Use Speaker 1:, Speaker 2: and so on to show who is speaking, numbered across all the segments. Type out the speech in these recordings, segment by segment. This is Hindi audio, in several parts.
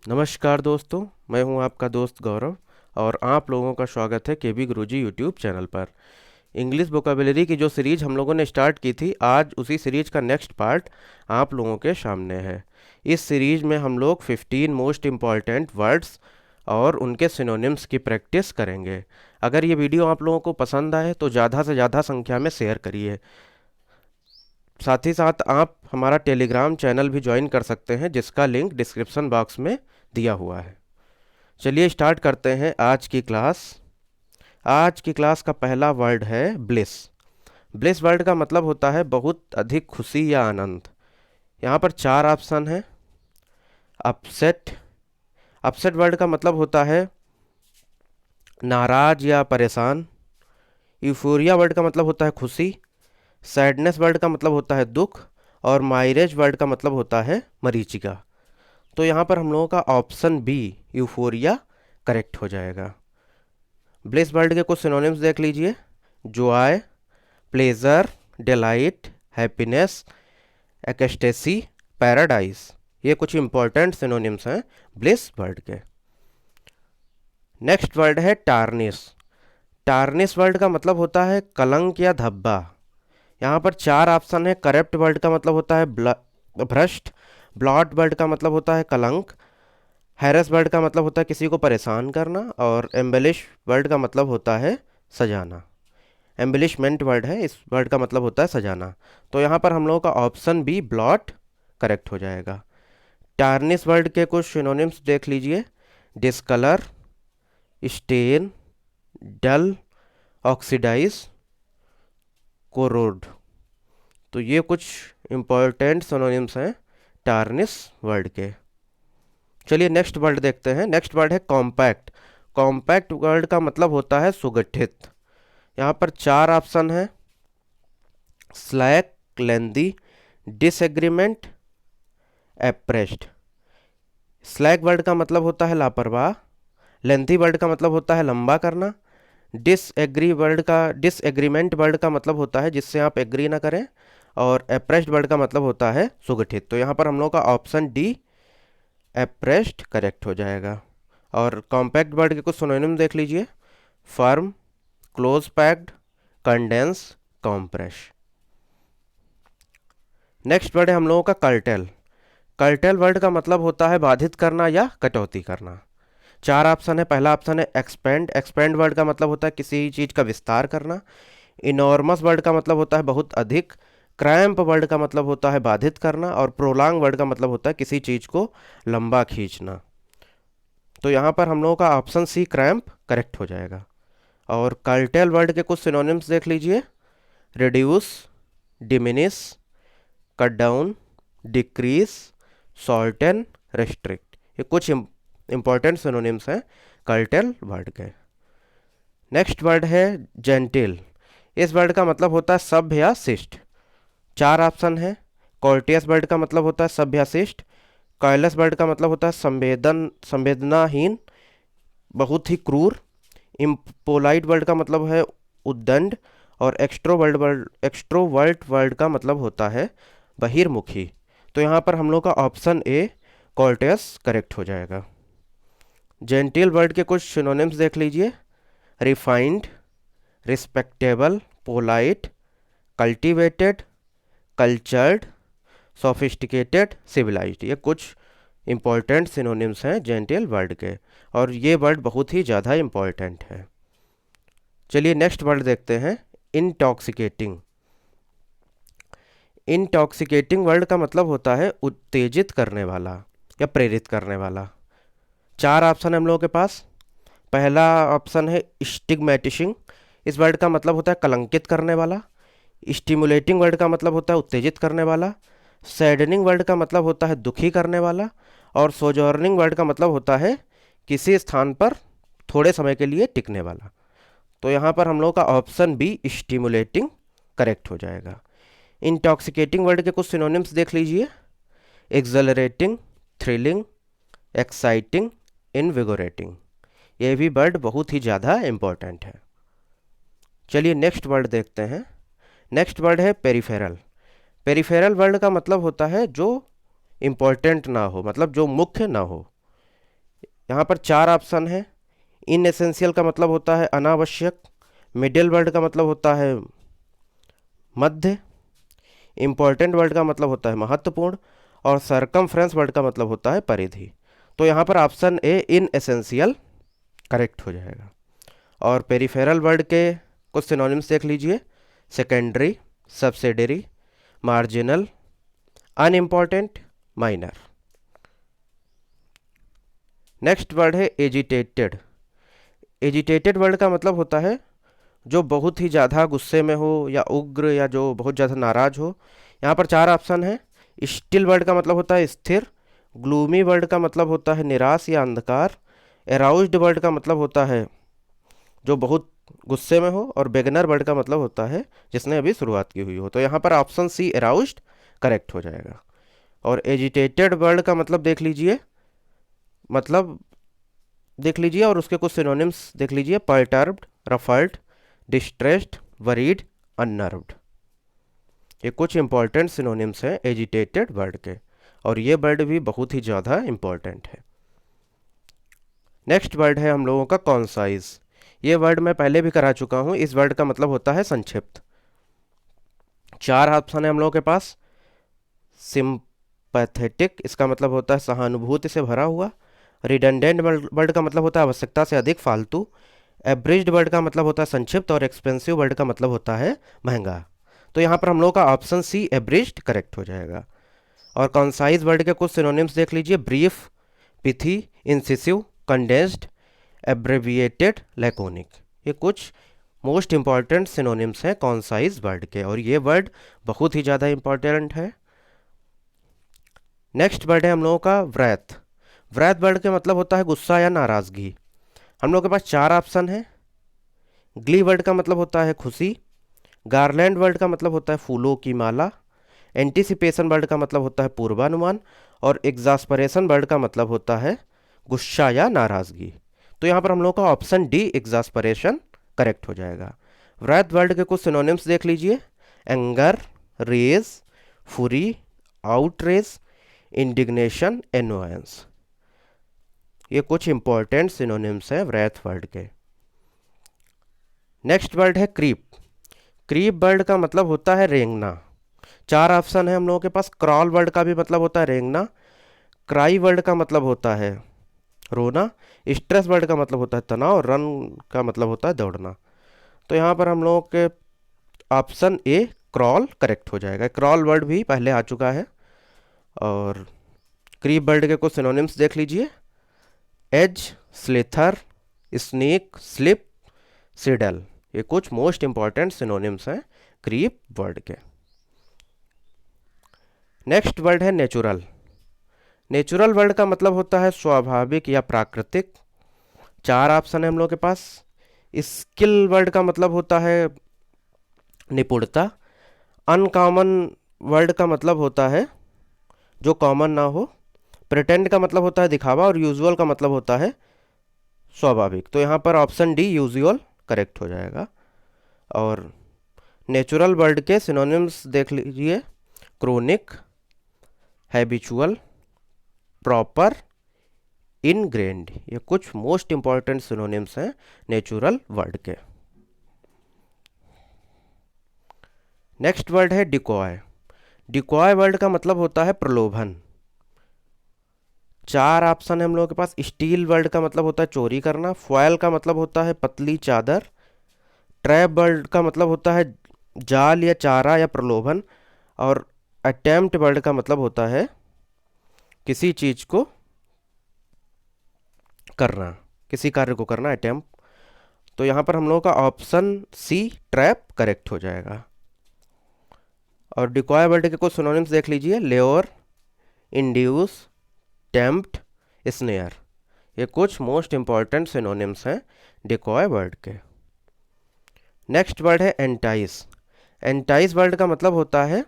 Speaker 1: नमस्कार दोस्तों, मैं हूं आपका दोस्त गौरव और आप लोगों का स्वागत है केबी गुरुजी यूट्यूब चैनल पर। इंग्लिश वोकेबलरी की जो सीरीज हम लोगों ने स्टार्ट की थी, आज उसी सीरीज का नेक्स्ट पार्ट आप लोगों के सामने है। इस सीरीज में हम लोग 15 मोस्ट इम्पॉर्टेंट वर्ड्स और उनके सिनोनिम्स की प्रैक्टिस करेंगे। अगर ये वीडियो आप लोगों को पसंद आए तो ज़्यादा से ज़्यादा संख्या में शेयर करिए। साथ ही साथ आप हमारा टेलीग्राम चैनल भी ज्वाइन कर सकते हैं, जिसका लिंक डिस्क्रिप्शन बॉक्स में दिया हुआ है। चलिए स्टार्ट करते हैं आज की क्लास। आज की क्लास का पहला वर्ड है ब्लिस। ब्लिस वर्ड का मतलब होता है बहुत अधिक खुशी या आनंद। यहाँ पर चार ऑप्शन है। अपसेट। अपसेट वर्ड का मतलब होता है नाराज या परेशान। यूफोरिया वर्ड का मतलब होता है खुशी। सैडनेस वर्ड का मतलब होता है दुख। और माइरेज वर्ड का मतलब होता है मरीचिका। तो यहाँ पर हम लोगों का ऑप्शन बी यूफोरिया करेक्ट हो जाएगा। ब्लिस वर्ड के कुछ सिनोनिम्स देख लीजिए। Joy, pleasure, delight, happiness, ecstasy, paradise. ये कुछ इंपॉर्टेंट सिनोनिम्स हैं ब्लिस वर्ड के। नेक्स्ट वर्ड है टार्निश। टार्निश वर्ड का मतलब होता है कलंक या धब्बा। यहाँ पर चार ऑप्शन है। करप्ट वर्ड का मतलब होता है भ्रष्ट। ब्लॉट वर्ड का मतलब होता है कलंक। हैरस वर्ड का मतलब होता है किसी को परेशान करना। और एम्बेलिश वर्ड का मतलब होता है सजाना। एम्बेलिशमेंट वर्ड है, इस वर्ड का मतलब होता है सजाना। तो यहाँ पर हम लोगों का ऑप्शन बी ब्लॉट करेक्ट हो जाएगा। टार्निश वर्ड के कुछ सिनोनिम्स देख लीजिए। डिस्कलर, स्टेन, डल, ऑक्सीडाइज, कोरोड। तो ये कुछ इम्पोर्टेंट सिनोनिम्स हैं टार्निश वर्ड के। चलिए नेक्स्ट वर्ड देखते हैं। नेक्स्ट वर्ड है कॉम्पैक्ट। कॉम्पैक्ट वर्ड का मतलब होता है सुगठित। यहाँ पर चार ऑप्शन है। स्लैक, लेंदी, डिसएग्रीमेंट, एप्रेस्ड। स्लैक वर्ड का मतलब होता है लापरवाह। लेंथी वर्ड का मतलब होता है लंबा करना। डिसएग्रीमेंट वर्ड का मतलब होता है जिससे आप एग्री ना करें। और एप्रेस्ड वर्ड का मतलब होता है सुगठित। तो यहाँ पर हम लोग का ऑप्शन डी एप्रेस्ड करेक्ट हो जाएगा। और कॉम्पैक्ट वर्ड के कुछ सिनोनिम देख लीजिए। Firm, close packed, condense, compress. Next word है हम लोगों का कर्टेल। कर्टेल वर्ड का मतलब होता है बाधित करना या कटौती करना। चार ऑप्शन है। पहला ऑप्शन है एक्सपेंड। एक्सपेंड वर्ड का मतलब होता है किसी चीज़ का विस्तार करना। इनॉर्मस वर्ड का मतलब होता है बहुत अधिक। क्रैम्प वर्ड का मतलब होता है बाधित करना। और प्रोलांग वर्ड का मतलब होता है किसी चीज़ को लंबा खींचना। तो यहाँ पर हम लोगों का ऑप्शन सी क्रैम्प करेक्ट हो जाएगा। और कर्टेल वर्ड के कुछ सिनोनिम्स देख लीजिए। Reduce, diminish, cut down, decrease, shorten, restrict. ये कुछ इंपॉर्टेंट सिनोनिम्स हैं कर्टेल वर्ड के। नेक्स्ट वर्ड है जेंटिल। इस वर्ड का मतलब होता है सभ्य या शिष्ट। चार ऑप्शन है। कॉर्टियस वर्ड का मतलब होता है सभ्य या शिष्ट। कॉयलस वर्ड का मतलब होता है संवेदनाहीन, बहुत ही क्रूर। इम्पोलाइट वर्ड का मतलब है उद्दंड। और एक्सट्रोवर्ट वर्ड का मतलब होता है बहिर्मुखी। तो यहाँ पर हम लोग का ऑप्शन ए कॉर्टियस करेक्ट हो जाएगा। जेंटिल वर्ड के कुछ सिनोनिम्स देख लीजिए। Refined, respectable, polite, cultivated, cultured, sophisticated, civilised. ये कुछ इंपॉर्टेंट सिनोनिम्स हैं जेंटिल वर्ड के। और ये वर्ड बहुत ही ज़्यादा इंपॉर्टेंट है। चलिए नेक्स्ट वर्ड देखते हैं। इंटॉक्सिकेटिंग। इंटॉक्सिकेटिंग वर्ड का मतलब होता है उत्तेजित करने वाला या प्रेरित करने वाला। चार ऑप्शन है हम लोगों के पास। पहला ऑप्शन है स्टिग्मेटिशिंग। इस वर्ड का मतलब होता है कलंकित करने वाला। स्टिमुलेटिंग वर्ड का मतलब होता है उत्तेजित करने वाला। सैडनिंग वर्ड का मतलब होता है दुखी करने वाला। और सोजॉर्निंग वर्ड का मतलब होता है किसी स्थान पर थोड़े समय के लिए टिकने वाला। तो यहाँ पर हम लोग का ऑप्शन बी स्टिमुलेटिंग करेक्ट हो जाएगा। इंटॉक्सिकेटिंग वर्ड के कुछ सिनोनिम्स देख लीजिए। Accelerating, thrilling, exciting, invigorating. ये भी वर्ड बहुत ही ज़्यादा इम्पोर्टेंट है। चलिए नेक्स्ट वर्ड देखते हैं। नेक्स्ट वर्ड है पेरिफेरल। पेरिफेरल वर्ड का मतलब होता है जो इम्पोर्टेंट ना हो, मतलब जो मुख्य ना हो। यहाँ पर 4 ऑप्शन है। इनएसेंशियल का मतलब होता है अनावश्यक, मिडिल वर्ड का मतलब होता है मध्य, इम्पोर्टेंट वर्ड का मतलब होता है महत्वपूर्ण, और सरकमफ्रेंस वर्ड का मतलब होता है परिधि। तो यहाँ पर ऑप्शन ए इनएसेंशियल करेक्ट हो जाएगा। और पेरिफेरल वर्ड के कुछ सिनोनिम्स देख लीजिए। Secondary, subsidiary, marginal, unimportant, minor. Next word है एजिटेटेड। एजिटेटेड वर्ड का मतलब होता है जो बहुत ही ज़्यादा गुस्से में हो या उग्र या जो बहुत ज़्यादा नाराज हो। यहाँ पर 4 ऑप्शन है। स्टिल वर्ड का मतलब होता है स्थिर, ग्लूमी वर्ड का मतलब होता है निराश या अंधकार, एराउज्ड वर्ड का मतलब होता है जो बहुत गुस्से में हो, और बेगनर वर्ड का मतलब होता है जिसने अभी शुरुआत की हुई हो। तो यहाँ पर ऑप्शन सी एराउज्ड करेक्ट हो जाएगा। और एजिटेटेड वर्ड का मतलब देख लीजिए और उसके कुछ सिनोनिम्स देख लीजिए। Perturbed, ruffled, distressed, worried, unnerved. ये कुछ इंपॉर्टेंट सिनोनिम्स हैं एजिटेटेड वर्ड के, और ये वर्ड भी बहुत ही ज़्यादा इंपॉर्टेंट है। नेक्स्ट वर्ड है हम लोगों का कॉन्साइज। ये वर्ड मैं पहले भी करा चुका हूँ। इस वर्ड का मतलब होता है संक्षिप्त। 4 ऑप्शन है हम लोगों के पास। सिंपैथेटिक, इसका मतलब होता है सहानुभूति से भरा हुआ। रिडंडेंट वर्ड का मतलब होता है आवश्यकता से अधिक, फालतू। एब्रिज्ड वर्ड का मतलब होता है संक्षिप्त, और एक्सपेंसिव वर्ड का मतलब होता है महंगा। तो यहाँ पर हम लोग का ऑप्शन सी एब्रिज्ड करेक्ट हो जाएगा। और कॉन्साइज वर्ड के कुछ सिनोनिम्स देख लीजिए। Brief, pithy, incisive, condensed, abbreviated, laconic. ये कुछ मोस्ट इंपॉर्टेंट सिनोनिम्स हैं कॉन्साइज वर्ड के, और ये वर्ड बहुत ही ज़्यादा इंपॉर्टेंट है। नेक्स्ट वर्ड है हम लोगों का व्रैथ। व्रैथ वर्ड के मतलब होता है गुस्सा या नाराज़गी। हम लोग के पास 4 ऑप्शन है। ग्ली वर्ड का मतलब होता है खुशी, गार्लैंड वर्ड का मतलब होता है फूलों की माला, एंटीसिपेशन वर्ड का मतलब होता है पूर्वानुमान, और एग्जास्परेशन वर्ड का मतलब होता है गुस्सा या नाराज़गी। तो यहाँ पर हम लोग का ऑप्शन डी एग्जास्परेशन करेक्ट हो जाएगा। व्रैथ वर्ड के कुछ सिनोनिम्स देख लीजिए। Anger, rage, fury, outrage, indignation, annoyance. ये कुछ इंपॉर्टेंट सिनोनिम्स हैं व्रैथ वर्ड के। नेक्स्ट वर्ड है क्रीप। क्रीप वर्ड का मतलब होता है रेंगना। 4 ऑप्शन है हम लोगों के पास। क्रॉल वर्ड का भी मतलब होता है रेंगना, क्राई वर्ड का मतलब होता है रोना, स्ट्रेस वर्ड का मतलब होता है तनाव, और रन का मतलब होता है दौड़ना। तो यहाँ पर हम लोगों के ऑप्शन ए क्रॉल करेक्ट हो जाएगा। क्रॉल वर्ड भी पहले आ चुका है। और क्रीप वर्ड के कुछ सिनोनिम्स देख लीजिए। Edge, slither, snake, slip, sidle. ये कुछ मोस्ट इंपॉर्टेंट सिनोनिम्स हैं क्रीप वर्ड के। नेक्स्ट वर्ड है नेचुरल। नेचुरल वर्ड का मतलब होता है स्वाभाविक या प्राकृतिक। 4 ऑप्शन है हम लोग के पास। स्किल वर्ड का मतलब होता है निपुणता। अनकॉमन वर्ड का मतलब होता है जो कॉमन ना हो। प्रिटेंड का मतलब होता है दिखावा, और यूजुअल का मतलब होता है स्वाभाविक। तो यहाँ पर ऑप्शन डी यूजुअल करेक्ट हो जाएगा। और नेचुरल वर्ड के सिनोनिम्स देख लीजिए। Chronic, habitual, proper, ingrained. ये कुछ मोस्ट इंपॉर्टेंट सिनोनिम्स हैं नेचुरल वर्ड के। नेक्स्ट वर्ड है डिकॉय। डिकॉय वर्ड का मतलब होता है प्रलोभन। 4 ऑप्शन है हम लोगों के पास। स्टील वर्ड का मतलब होता है चोरी करना, फॉयल का मतलब होता है पतली चादर, ट्रैप वर्ड का मतलब होता है जाल या चारा या प्रलोभन, और अटेम्प्ट वर्ड का मतलब होता है किसी चीज को करना, किसी कार्य को करना, अटेम्प्ट। तो यहाँ पर हम लोगों का ऑप्शन सी ट्रैप करेक्ट हो जाएगा। और डिकॉय वर्ड के कुछ सिनोनिम्स देख लीजिए। लेओर, इंड्यूस, टेम्प्ट, स्नेयर। ये कुछ मोस्ट इंपॉर्टेंट सिनोनिम्स हैं डिकॉय वर्ड के। नेक्स्ट वर्ड है एंटाइस। एंटाइस वर्ड का मतलब होता है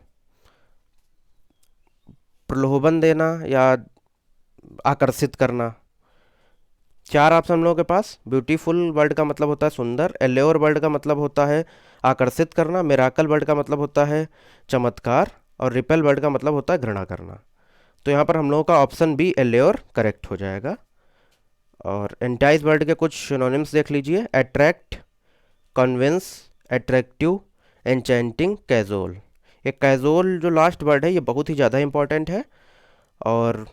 Speaker 1: प्रलोभन देना या आकर्षित करना। 4 ऑप्शन हम लोगों के पास। ब्यूटीफुल वर्ड का मतलब होता है सुंदर, एल्योर वर्ड का मतलब होता है आकर्षित करना, मिराकल वर्ड का मतलब होता है चमत्कार, और रिपेल वर्ड का मतलब होता है घृणा करना। तो यहाँ पर हम लोगों का ऑप्शन बी एल्योर करेक्ट हो जाएगा। और एंटाइज वर्ड के कुछ सिनोनिम्स देख लीजिए। Attract, convince, attractive, enchanting, cajole. ये कैजोल जो लास्ट वर्ड है ये बहुत ही ज़्यादा इंपॉर्टेंट है, और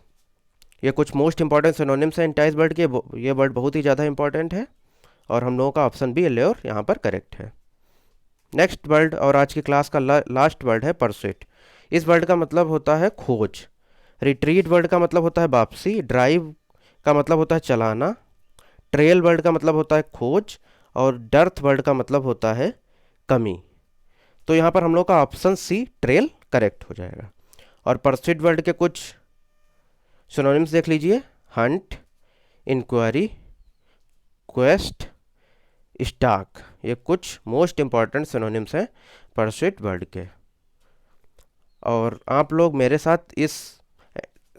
Speaker 1: ये कुछ मोस्ट इंपॉर्टेंट सिनोनिम्स हैं एंटाइज वर्ड के। ये वर्ड बहुत ही ज़्यादा इंपॉर्टेंट है, और हम लोगों का ऑप्शन भी एल और यहाँ पर करेक्ट है। नेक्स्ट वर्ड और आज की क्लास का लास्ट वर्ड है परसुइट। इस वर्ड का मतलब होता है खोज। रिट्रीट वर्ड का मतलब होता है वापसी। ड्राइव का मतलब होता है चलाना। ट्रेल वर्ड का मतलब होता है खोज। और डर्थ वर्ड का मतलब होता है कमी। तो यहाँ पर हम लोग का ऑप्शन सी ट्रेल करेक्ट हो जाएगा। और परसुइट वर्ड के कुछ सिनोनिम्स देख लीजिए। Hunt, inquiry, quest, stalk. ये कुछ मोस्ट इंपॉर्टेंट सिनोनिम्स हैं परसुइट वर्ड के। और आप लोग मेरे साथ इस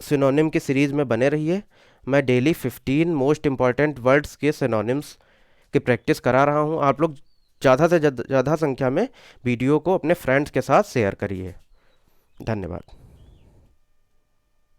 Speaker 1: सिनोनिम की सीरीज़ में बने रहिए। मैं डेली 15 मोस्ट इंपॉर्टेंट वर्ड्स के सिनोनिम्स की प्रैक्टिस करा रहा हूँ। आप लोग ज़्यादा से ज़्यादा संख्या में वीडियो को अपने फ्रेंड्स के साथ शेयर करिए। धन्यवाद।